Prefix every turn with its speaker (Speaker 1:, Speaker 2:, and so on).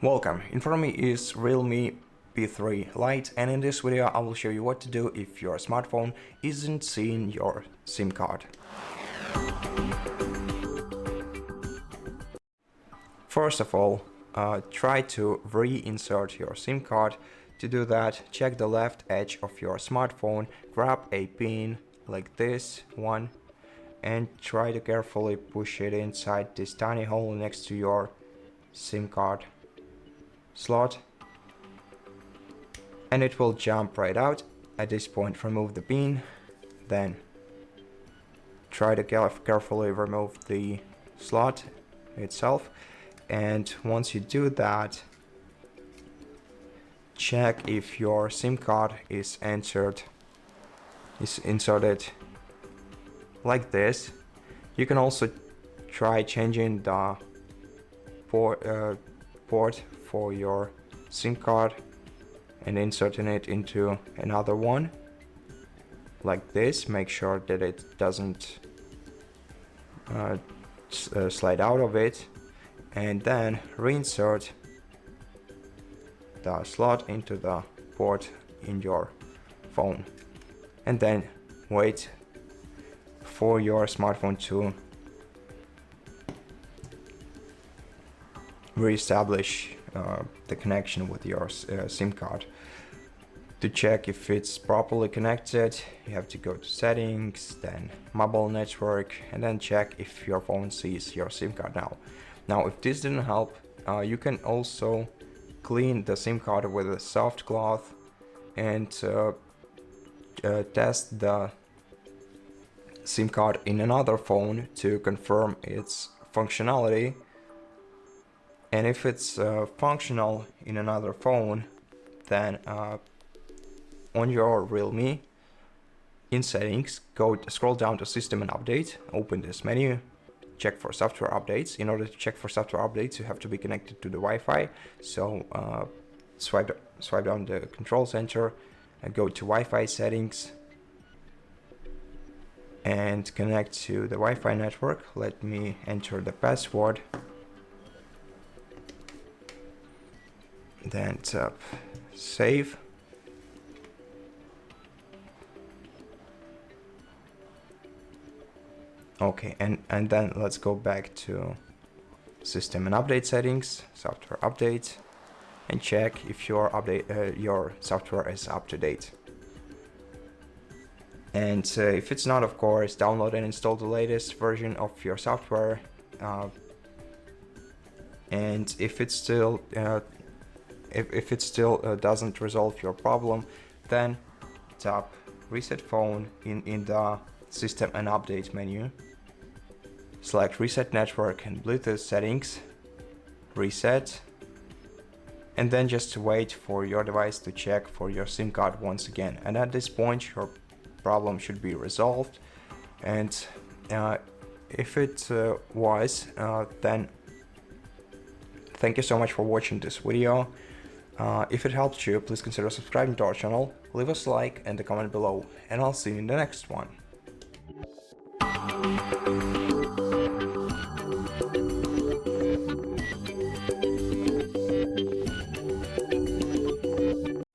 Speaker 1: Welcome, in front of me is REALME P3 Lite, and in this video I will show you what to do if your smartphone isn't seeing your SIM card. First of all, try to reinsert your SIM card. To do that, check the left edge of your smartphone, grab a pin like this one, and try to carefully push it inside this tiny hole next to your SIM card slot, and it will jump right out. At this point, remove the pin, then try to carefully remove the slot itself, and once you do that, check if your SIM card is inserted like this. You can also try changing the port for your SIM card and inserting it into another one like this. Make sure that it doesn't slide out of it, and then reinsert the slot into the port in your phone, and then wait for your smartphone to reestablish the connection with your SIM card. To check if it's properly connected, you have to go to settings, then mobile network, and then check if your phone sees your SIM card now. Now, if this didn't help, you can also clean the SIM card with a soft cloth and test the SIM card in another phone to confirm its functionality. And if it's functional in another phone, then on your REALME, in settings, scroll down to system and update, open this menu, check for software updates. In order to check for software updates, you have to be connected to the Wi-Fi. So swipe down the control center and go to Wi-Fi settings and connect to the Wi-Fi network. Let me enter the password. Then tap save. Okay, and then let's go back to system and update settings, software update, and check if your software is up to date. And if it's not, of course, download and install the latest version of your software. And if it still doesn't resolve your problem, then tap reset phone in the system and update menu. Select reset network and Bluetooth settings, reset, and then just wait for your device to check for your SIM card once again. And at this point, your problem should be resolved. And if it was, then thank you so much for watching this video. If it helped you, please consider subscribing to our channel, leave us a like and a comment below, and I'll see you in the next one.